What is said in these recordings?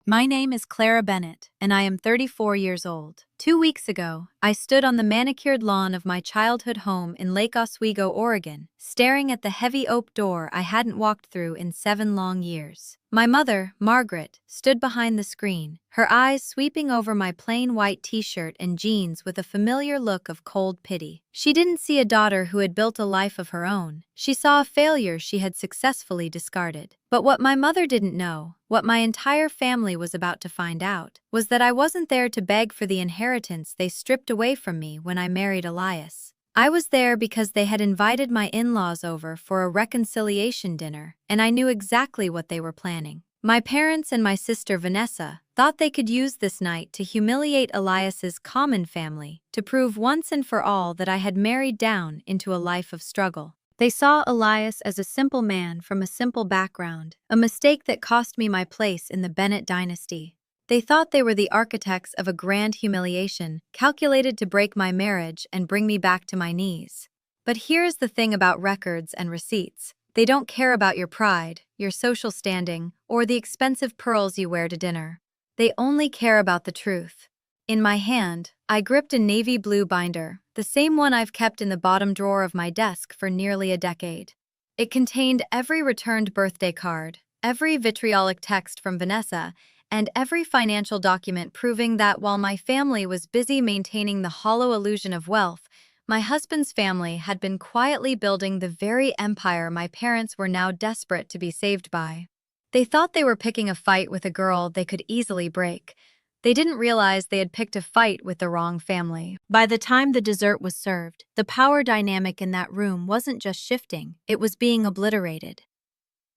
My name is Clara Bennett, and I am 34 years old. 2 weeks ago, I stood on the manicured lawn of my childhood home in Lake Oswego, Oregon, staring at the heavy oak door I hadn't walked through in 7 long years. My mother, Margaret, stood behind the screen, her eyes sweeping over my plain white t-shirt and jeans with a familiar look of cold pity. She didn't see a daughter who had built a life of her own. She saw a failure she had successfully discarded. But what my mother didn't know, what my entire family was about to find out, was that I wasn't there to beg for the inheritance they stripped away from me when I married Elias. I was there because they had invited my in-laws over for a reconciliation dinner, and I knew exactly what they were planning. My parents and my sister Vanessa thought they could use this night to humiliate Elias's common family, to prove once and for all that I had married down into a life of struggle. They saw Elias as a simple man from a simple background, a mistake that cost me my place in the Bennett dynasty. They thought they were the architects of a grand humiliation, calculated to break my marriage and bring me back to my knees. But here's the thing about records and receipts. They don't care about your pride, your social standing, or the expensive pearls you wear to dinner. They only care about the truth. In my hand, I gripped a navy blue binder, the same one I've kept in the bottom drawer of my desk for nearly a decade. It contained every returned birthday card, every vitriolic text from Vanessa, and every financial document proving that while my family was busy maintaining the hollow illusion of wealth, my husband's family had been quietly building the very empire my parents were now desperate to be saved by. They thought they were picking a fight with a girl they could easily break. They didn't realize they had picked a fight with the wrong family. By the time the dessert was served, the power dynamic in that room wasn't just shifting, it was being obliterated.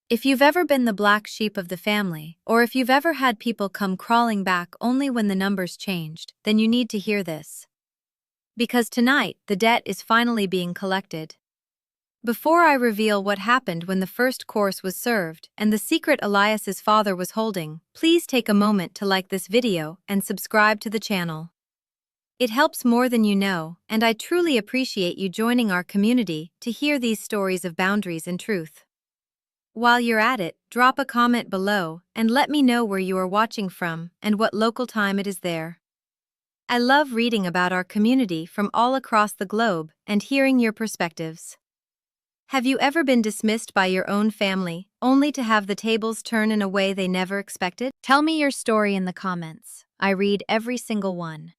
If you've ever been the black sheep of the family, or if you've ever had people come crawling back only when the numbers changed, then you need to hear this. Because tonight, the debt is finally being collected. Before I reveal what happened when the first course was served and the secret Elias's father was holding, please take a moment to like this video and subscribe to the channel. It helps more than you know, and I truly appreciate you joining our community to hear these stories of boundaries and truth. While you're at it, drop a comment below and let me know where you are watching from and what local time it is there. I love reading about our community from all across the globe and hearing your perspectives. Have you ever been dismissed by your own family, only to have the tables turn in a way they never expected? Tell me your story in the comments. I read every single one.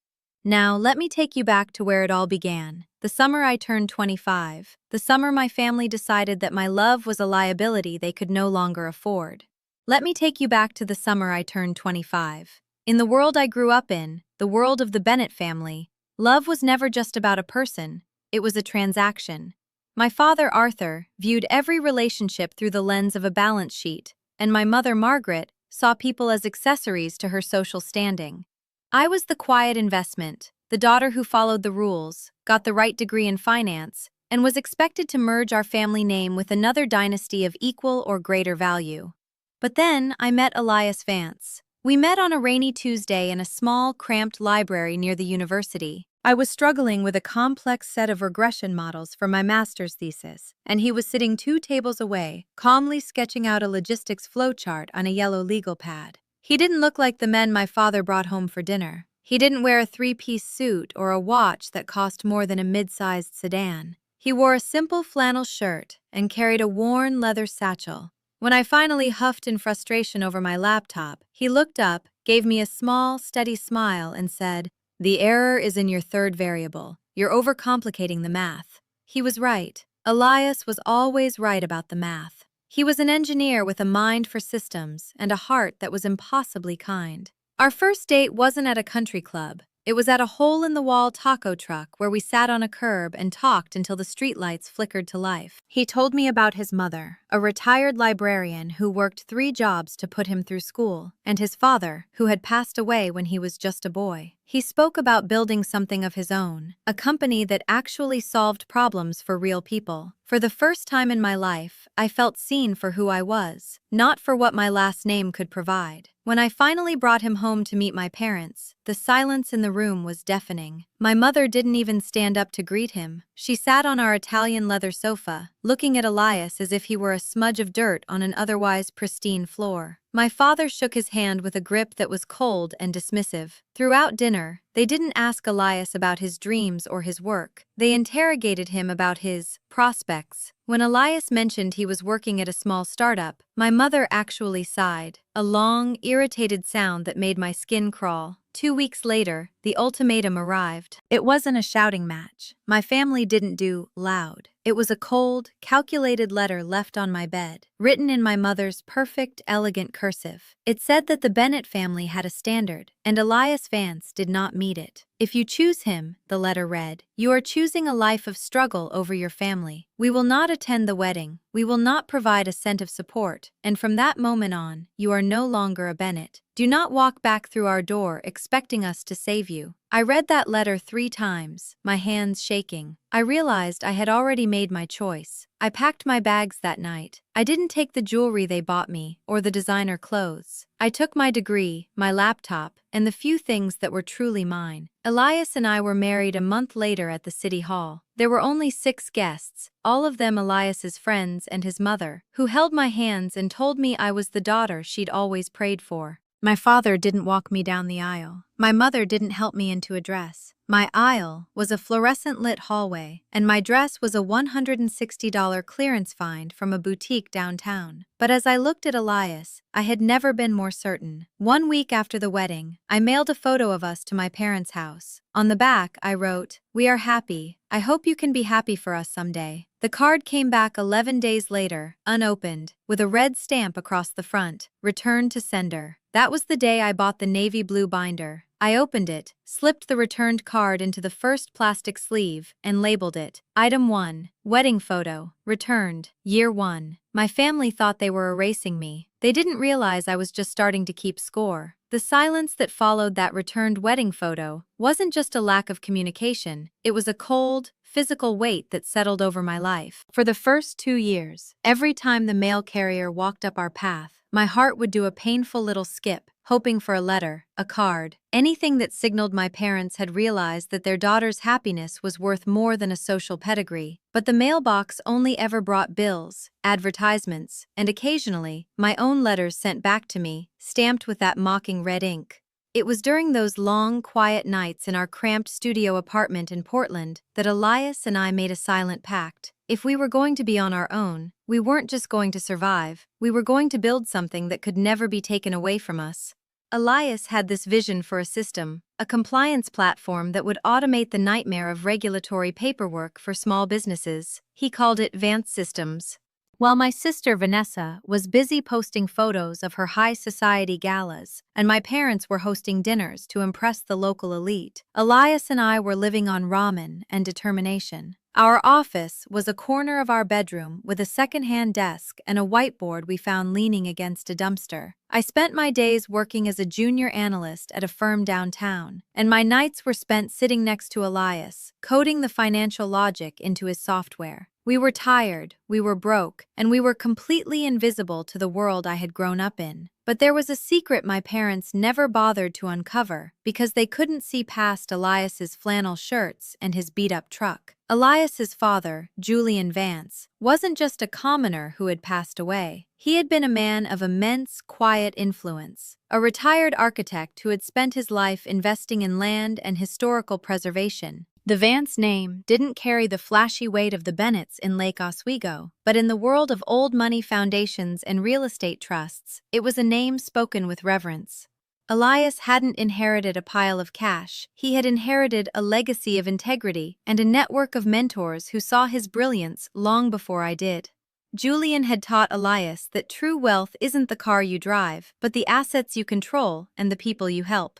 Now, let me take you back to where it all began. The summer I turned 25. The summer my family decided that my love was a liability they could no longer afford. Let me take you back to the summer I turned 25. In the world I grew up in, the world of the Bennett family, love was never just about a person, it was a transaction. My father, Arthur, viewed every relationship through the lens of a balance sheet, and my mother, Margaret, saw people as accessories to her social standing. I was the quiet investment, the daughter who followed the rules, got the right degree in finance, and was expected to merge our family name with another dynasty of equal or greater value. But then I met Elias Vance. We met on a rainy Tuesday in a small, cramped library near the university. I was struggling with a complex set of regression models for my master's thesis, and he was sitting 2 tables away, calmly sketching out a logistics flowchart on a yellow legal pad. He didn't look like the men my father brought home for dinner. He didn't wear a 3-piece suit or a watch that cost more than a mid-sized sedan. He wore a simple flannel shirt and carried a worn leather satchel. When I finally huffed in frustration over my laptop, he looked up, gave me a small, steady smile, and said, "The error is in your third variable. You're overcomplicating the math." He was right. Elias was always right about the math. He was an engineer with a mind for systems and a heart that was impossibly kind. Our first date wasn't at a country club. It was at a hole-in-the-wall taco truck where we sat on a curb and talked until the streetlights flickered to life. He told me about his mother, a retired librarian who worked 3 jobs to put him through school, and his father, who had passed away when he was just a boy. He spoke about building something of his own, a company that actually solved problems for real people. For the first time in my life, I felt seen for who I was, not for what my last name could provide. When I finally brought him home to meet my parents, the silence in the room was deafening. My mother didn't even stand up to greet him. She sat on our Italian leather sofa, looking at Elias as if he were a smudge of dirt on an otherwise pristine floor. My father shook his hand with a grip that was cold and dismissive. Throughout dinner, they didn't ask Elias about his dreams or his work. They interrogated him about his prospects. When Elias mentioned he was working at a small startup, my mother actually sighed, a long, irritated sound that made my skin crawl. 2 weeks later, the ultimatum arrived. It wasn't a shouting match. My family didn't do loud. It was a cold, calculated letter left on my bed, written in my mother's perfect, elegant cursive. It said that the Bennett family had a standard, and Elias Vance did not meet it. If you choose him, the letter read, you are choosing a life of struggle over your family. We will not attend the wedding. We will not provide a cent of support, and from that moment on, you are no longer a Bennett. Do not walk back through our door expecting us to save you. I read that letter 3 times, my hands shaking. I realized I had already made my choice. I packed my bags that night. I didn't take the jewelry they bought me or the designer clothes. I took my degree, my laptop, and the few things that were truly mine. Elias and I were married a month later at the city hall. There were only 6 guests, all of them Elias's friends and his mother, who held my hands and told me I was the daughter she'd always prayed for. My father didn't walk me down the aisle. My mother didn't help me into a dress. My aisle was a fluorescent-lit hallway, and my dress was a $160 clearance find from a boutique downtown. But as I looked at Elias, I had never been more certain. 1 week after the wedding, I mailed a photo of us to my parents' house. On the back, I wrote, "We are happy. I hope you can be happy for us someday." The card came back 11 days later, unopened, with a red stamp across the front, "Returned to sender." That was the day I bought the navy blue binder. I opened it, slipped the returned card into the first plastic sleeve, and labeled it, Item 1, Wedding Photo, Returned, Year 1. My family thought they were erasing me. They didn't realize I was just starting to keep score. The silence that followed that returned wedding photo wasn't just a lack of communication, it was a cold, physical weight that settled over my life. For the first 2 years, every time the mail carrier walked up our path, my heart would do a painful little skip, hoping for a letter, a card, anything that signaled my parents had realized that their daughter's happiness was worth more than a social pedigree. But the mailbox only ever brought bills, advertisements, and occasionally, my own letters sent back to me, stamped with that mocking red ink. It was during those long, quiet nights in our cramped studio apartment in Portland that Elias and I made a silent pact. If we were going to be on our own, we weren't just going to survive, we were going to build something that could never be taken away from us. Elias had this vision for a system, a compliance platform that would automate the nightmare of regulatory paperwork for small businesses. He called it Vance Systems. While my sister Vanessa was busy posting photos of her high society galas, and my parents were hosting dinners to impress the local elite, Elias and I were living on ramen and determination. Our office was a corner of our bedroom with a second-hand desk and a whiteboard we found leaning against a dumpster. I spent my days working as a junior analyst at a firm downtown, and my nights were spent sitting next to Elias, coding the financial logic into his software. We were tired, we were broke, and we were completely invisible to the world I had grown up in. But there was a secret my parents never bothered to uncover because they couldn't see past Elias's flannel shirts and his beat-up truck. Elias's father, Julian Vance, wasn't just a commoner who had passed away. He had been a man of immense, quiet influence, a retired architect who had spent his life investing in land and historical preservation. The Vance name didn't carry the flashy weight of the Bennetts in Lake Oswego, but in the world of old money foundations and real estate trusts, it was a name spoken with reverence. Elias hadn't inherited a pile of cash. He had inherited a legacy of integrity and a network of mentors who saw his brilliance long before I did. Julian had taught Elias that true wealth isn't the car you drive, but the assets you control and the people you help.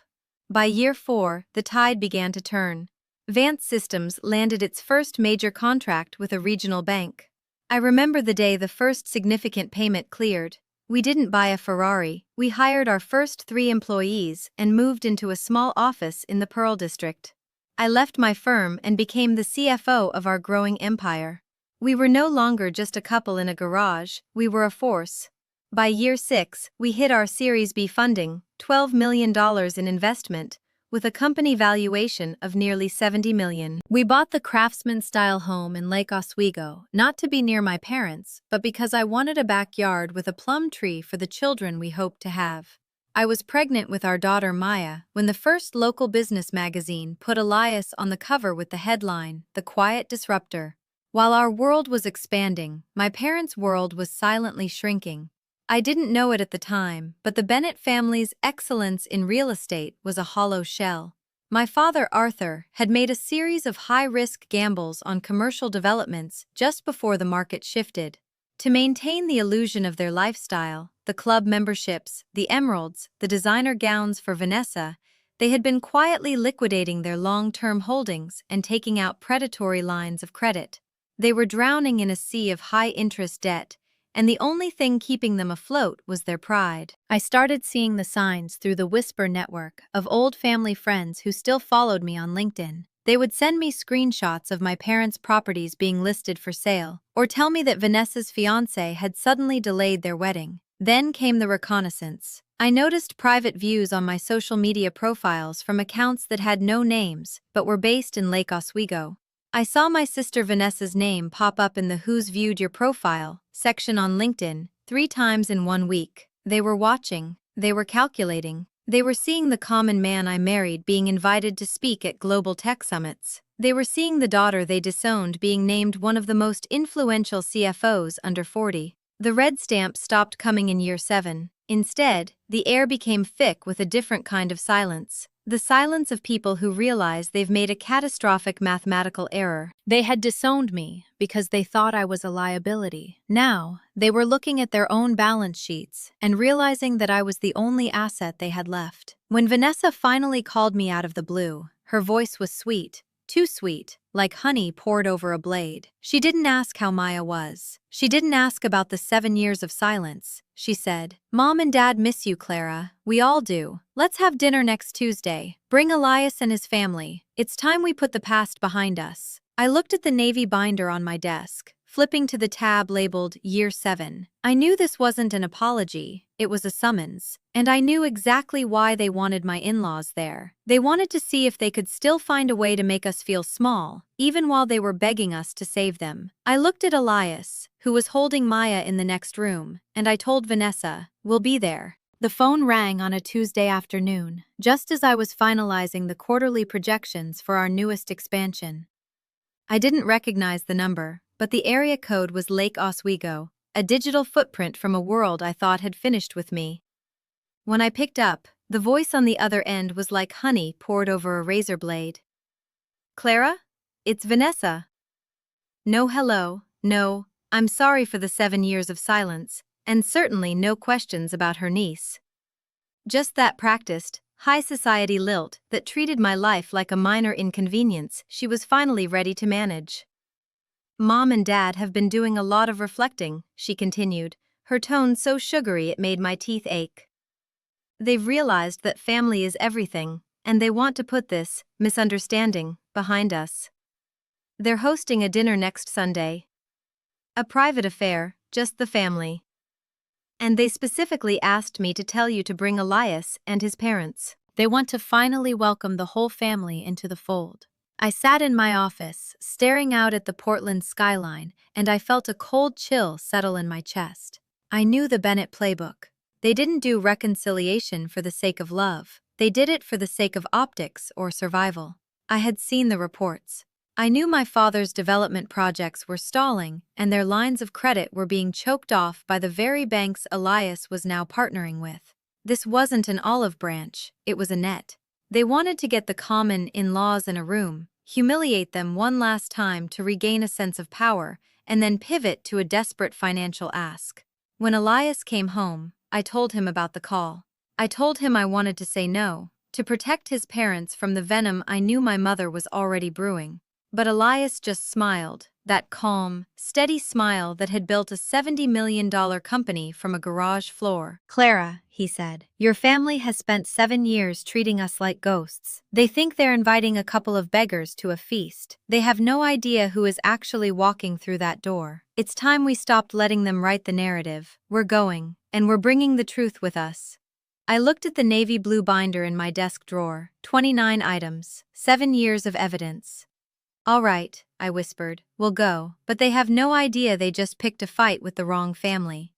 By year 4, the tide began to turn. Vance Systems landed its first major contract with a regional bank. I remember the day the first significant payment cleared. We didn't buy a Ferrari, we hired our first 3 employees and moved into a small office in the Pearl District. I left my firm and became the CFO of our growing empire. We were no longer just a couple in a garage, we were a force. By year 6, we hit our Series B funding, $12 million in investment, with a company valuation of nearly $70 million. We bought the craftsman-style home in Lake Oswego, not to be near my parents, but because I wanted a backyard with a plum tree for the children we hoped to have. I was pregnant with our daughter Maya when the first local business magazine put Elias on the cover with the headline, "The Quiet Disruptor." While our world was expanding, my parents' world was silently shrinking. I didn't know it at the time, but the Bennett family's excellence in real estate was a hollow shell. My father, Arthur, had made a series of high-risk gambles on commercial developments just before the market shifted. To maintain the illusion of their lifestyle, the club memberships, the emeralds, the designer gowns for Vanessa, they had been quietly liquidating their long-term holdings and taking out predatory lines of credit. They were drowning in a sea of high-interest debt, and the only thing keeping them afloat was their pride. I started seeing the signs through the Whisper network of old family friends who still followed me on LinkedIn. They would send me screenshots of my parents' properties being listed for sale, or tell me that Vanessa's fiancé had suddenly delayed their wedding. Then came the reconnaissance. I noticed private views on my social media profiles from accounts that had no names, but were based in Lake Oswego. I saw my sister Vanessa's name pop up in the Who's Viewed Your Profile section on LinkedIn 3 times in 1 week. They were watching, they were calculating. They were seeing the common man I married being invited to speak at global tech summits. They were seeing the daughter they disowned being named one of the most influential CFOs under 40. The red stamp stopped coming in year 7. Instead, the air became thick with a different kind of silence. The silence of people who realize they've made a catastrophic mathematical error. They had disowned me because they thought I was a liability. Now, they were looking at their own balance sheets and realizing that I was the only asset they had left. When Vanessa finally called me out of the blue, her voice was sweet. Too sweet, like honey poured over a blade. She didn't ask how Maya was. She didn't ask about the 7 years of silence. She said, "Mom and Dad miss you, Clara. We all do. Let's have dinner next Tuesday. Bring Elias and his family. It's time we put the past behind us." I looked at the navy binder on my desk, flipping to the tab labeled Year 7. I knew this wasn't an apology, it was a summons. And I knew exactly why they wanted my in-laws there. They wanted to see if they could still find a way to make us feel small, even while they were begging us to save them. I looked at Elias, who was holding Maya in the next room, and I told Vanessa, "We'll be there." The phone rang on a Tuesday afternoon, just as I was finalizing the quarterly projections for our newest expansion. I didn't recognize the number, but the area code was Lake Oswego, a digital footprint from a world I thought had finished with me. When I picked up, the voice on the other end was like honey poured over a razor blade. "Clara? It's Vanessa." No hello, no, I'm sorry for the 7 years of silence, and certainly no questions about her niece. Just that practiced, high society lilt that treated my life like a minor inconvenience she was finally ready to manage. "Mom and Dad have been doing a lot of reflecting," she continued, her tone so sugary it made my teeth ache. "They've realized that family is everything, and they want to put this misunderstanding behind us. They're hosting a dinner next Sunday. A private affair, just the family. And they specifically asked me to tell you to bring Elias and his parents. They want to finally welcome the whole family into the fold." I sat in my office, staring out at the Portland skyline, and I felt a cold chill settle in my chest. I knew the Bennett playbook. They didn't do reconciliation for the sake of love. They did it for the sake of optics or survival. I had seen the reports. I knew my father's development projects were stalling, and their lines of credit were being choked off by the very banks Elias was now partnering with. This wasn't an olive branch, it was a net. They wanted to get the common in-laws in a room, humiliate them one last time to regain a sense of power, and then pivot to a desperate financial ask. When Elias came home, I told him about the call. I told him I wanted to say no, to protect his parents from the venom I knew my mother was already brewing. But Elias just smiled, that calm, steady smile that had built a $70 million company from a garage floor. "Clara," he said, "your family has spent 7 years treating us like ghosts. They think they're inviting a couple of beggars to a feast. They have no idea who is actually walking through that door. It's time we stopped letting them write the narrative. We're going, and we're bringing the truth with us." I looked at the navy blue binder in my desk drawer. 29 items, 7 years of evidence. All right, I whispered, we'll go, but they have no idea they just picked a fight with the wrong family.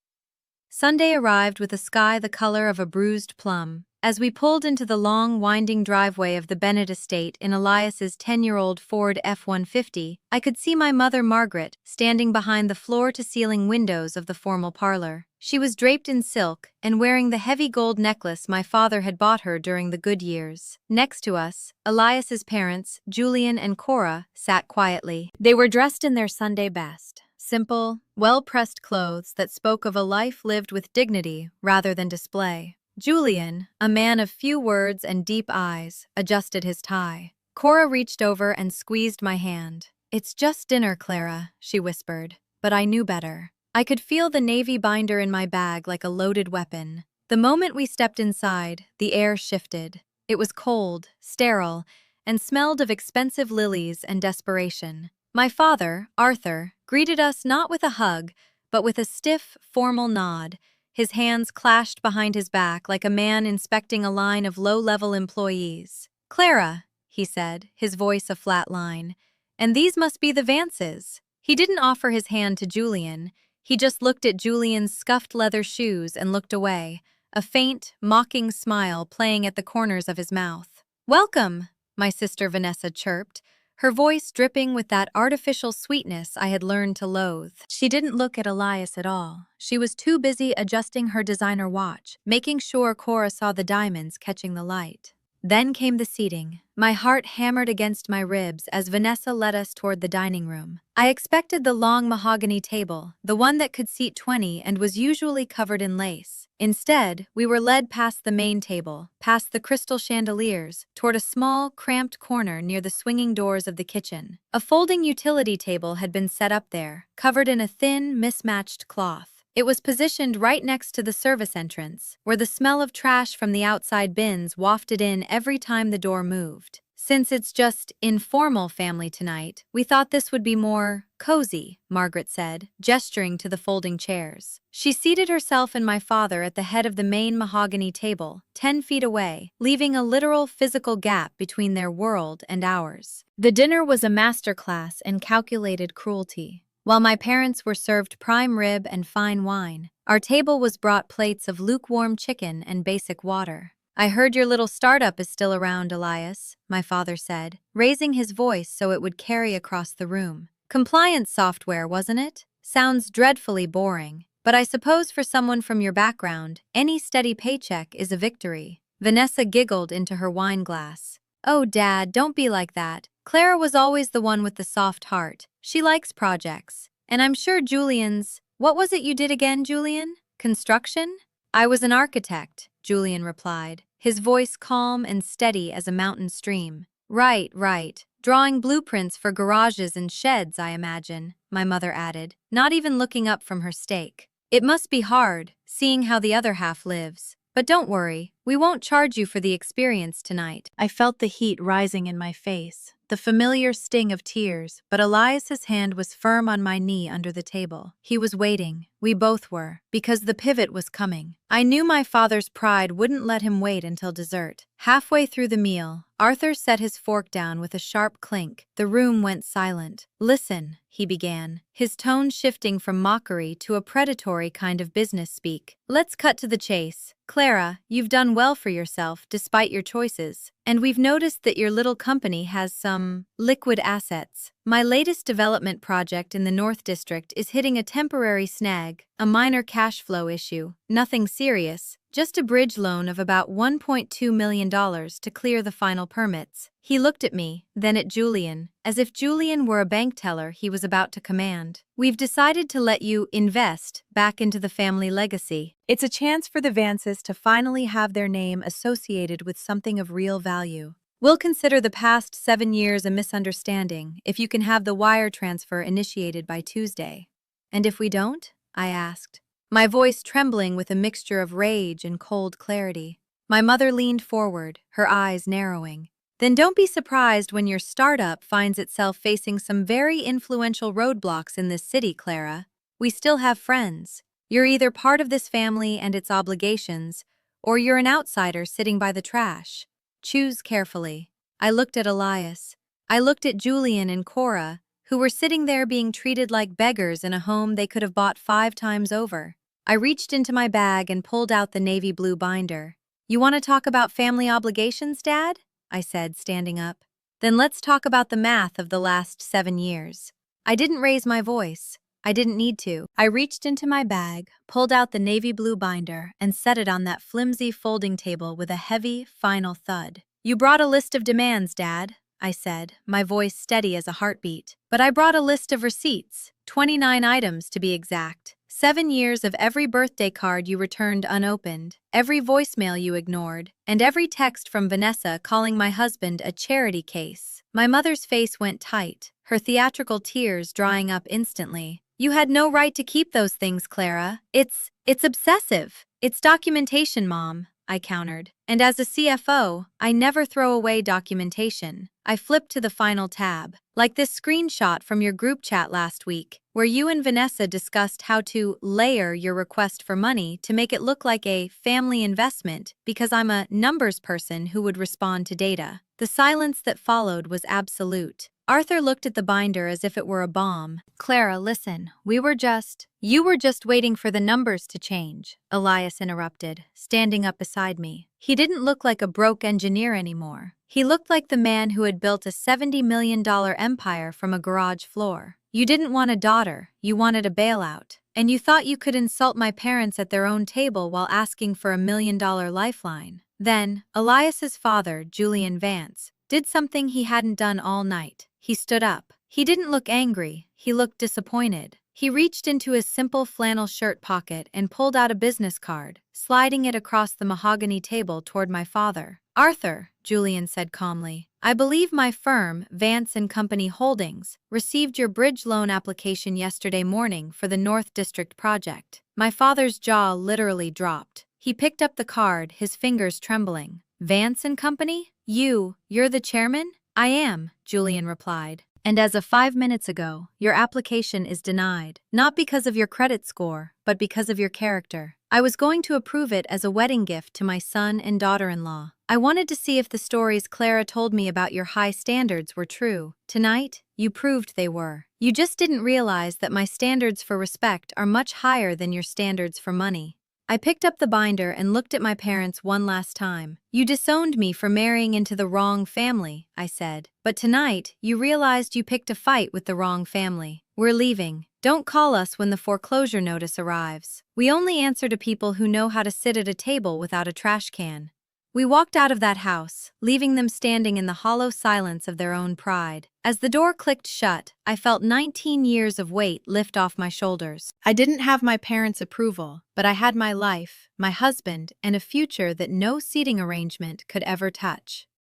Sunday arrived with a sky the color of a bruised plum. As we pulled into the long, winding driveway of the Bennett estate in Elias's 10-year-old Ford F-150, I could see my mother Margaret standing behind the floor-to-ceiling windows of the formal parlor. She was draped in silk and wearing the heavy gold necklace my father had bought her during the good years. Next to us, Elias's parents, Julian and Cora, sat quietly. They were dressed in their Sunday best. Simple, well-pressed clothes that spoke of a life lived with dignity rather than display. Julian, a man of few words and deep eyes, adjusted his tie. Cora reached over and squeezed my hand. "It's just dinner, Clara," she whispered, but I knew better. I could feel the navy binder in my bag like a loaded weapon. The moment we stepped inside, the air shifted. It was cold, sterile, and smelled of expensive lilies and desperation. My father, Arthur, greeted us not with a hug, but with a stiff, formal nod. His hands clashed behind his back like a man inspecting a line of low-level employees. "Clara," he said, his voice a flat line, "and these must be the Vances." He didn't offer his hand to Julian. He just looked at Julian's scuffed leather shoes and looked away, a faint, mocking smile playing at the corners of his mouth. "Welcome," my sister Vanessa chirped, her voice dripping with that artificial sweetness I had learned to loathe. She didn't look at Elias at all. She was too busy adjusting her designer watch, making sure Cora saw the diamonds catching the light. Then came the seating. My heart hammered against my ribs as Vanessa led us toward the dining room. I expected the long mahogany table, the one that could seat 20 and was usually covered in lace. Instead, we were led past the main table, past the crystal chandeliers, toward a small, cramped corner near the swinging doors of the kitchen. A folding utility table had been set up there, covered in a thin, mismatched cloth. It was positioned right next to the service entrance, where the smell of trash from the outside bins wafted in every time the door moved. "Since it's just informal family tonight, we thought this would be more cozy," Margaret said, gesturing to the folding chairs. She seated herself and my father at the head of the main mahogany table, 10 feet away, leaving a literal physical gap between their world and ours. The dinner was a masterclass in calculated cruelty. While my parents were served prime rib and fine wine, our table was brought plates of lukewarm chicken and basic water. "I heard your little startup is still around, Elias," my father said, raising his voice so it would carry across the room. "Compliance software, wasn't it? Sounds dreadfully boring, but I suppose for someone from your background, any steady paycheck is a victory." Vanessa giggled into her wine glass. "Oh, Dad, don't be like that. Clara was always the one with the soft heart. She likes projects. And I'm sure Julian's— What was it you did again, Julian? Construction?" "I was an architect," Julian replied, his voice calm and steady as a mountain stream. Right. Drawing blueprints for garages and sheds, I imagine," my mother added, not even looking up from her steak. "It must be hard, seeing how the other half lives. But don't worry, we won't charge you for the experience tonight." I felt the heat rising in my face, the familiar sting of tears, but Elias's hand was firm on my knee under the table. He was waiting. We both were, because the pivot was coming. I knew my father's pride wouldn't let him wait until dessert. Halfway through the meal, Arthur set his fork down with a sharp clink. The room went silent. "Listen," he began, his tone shifting from mockery to a predatory kind of business speak. "Let's cut to the chase. Clara, you've done well for yourself despite your choices, and we've noticed that your little company has some liquid assets. My latest development project in the North District is hitting a temporary snag, a minor cash flow issue, nothing serious, just a bridge loan of about $1.2 million to clear the final permits." He looked at me, then at Julian, as if Julian were a bank teller he was about to command. "We've decided to let you invest back into the family legacy. It's a chance for the Vances to finally have their name associated with something of real value. We'll consider the past 7 years a misunderstanding if you can have the wire transfer initiated by Tuesday." "And if we don't?" I asked, my voice trembling with a mixture of rage and cold clarity. My mother leaned forward, her eyes narrowing. "Then don't be surprised when your startup finds itself facing some very influential roadblocks in this city, Clara. We still have friends. You're either part of this family and its obligations, or you're an outsider sitting by the trash. Choose carefully. I looked at Elias. I looked at Julian and Cora, who were sitting there being treated like beggars in a home they could have bought 5 times over. I reached into my bag and pulled out the navy blue binder. "You want to talk about family obligations, Dad?" I said, standing up. "Then let's talk about the math of the last 7 years." I didn't raise my voice. I didn't need to. I reached into my bag, pulled out the navy blue binder, and set it on that flimsy folding table with a heavy, final thud. "You brought a list of demands, Dad," I said, my voice steady as a heartbeat. "But I brought a list of receipts, 29 items to be exact. 7 years of every birthday card you returned unopened, every voicemail you ignored, and every text from Vanessa calling my husband a charity case." My mother's face went tight, her theatrical tears drying up instantly. "You had no right to keep those things, Clara. It's obsessive. It's documentation, Mom," I countered. "And as a CFO, I never throw away documentation." I flipped to the final tab, like this screenshot from your group chat last week, where you and Vanessa discussed how to layer your request for money to make it look like a family investment because I'm a numbers person who would respond to data. The silence that followed was absolute. Arthur looked at the binder as if it were a bomb. "Clara, listen, you were just waiting for the numbers to change," Elias interrupted, standing up beside me. He didn't look like a broke engineer anymore. He looked like the man who had built a $70 million empire from a garage floor. "You didn't want a daughter, you wanted a bailout. And you thought you could insult my parents at their own table while asking for a $1 million lifeline." Then, Elias's father, Julian Vance, did something he hadn't done all night. He stood up. He didn't look angry, he looked disappointed. He reached into his simple flannel shirt pocket and pulled out a business card, sliding it across the mahogany table toward my father. "Arthur," Julian said calmly, "I believe my firm, Vance and Company Holdings, received your bridge loan application yesterday morning for the North District project." My father's jaw literally dropped. He picked up the card, his fingers trembling. "Vance and Company? You're the chairman?" "I am," Julian replied. "And as of 5 minutes ago, your application is denied. Not because of your credit score, but because of your character. I was going to approve it as a wedding gift to my son and daughter-in-law. I wanted to see if the stories Clara told me about your high standards were true. Tonight, you proved they were. You just didn't realize that my standards for respect are much higher than your standards for money." I picked up the binder and looked at my parents one last time. "You disowned me for marrying into the wrong family," I said. "But tonight, you realized you picked a fight with the wrong family. We're leaving. Don't call us when the foreclosure notice arrives. We only answer to people who know how to sit at a table without a trash can." We walked out of that house, leaving them standing in the hollow silence of their own pride. As the door clicked shut, I felt 19 years of weight lift off my shoulders. I didn't have my parents' approval, but I had my life, my husband, and a future that no seating arrangement could ever touch.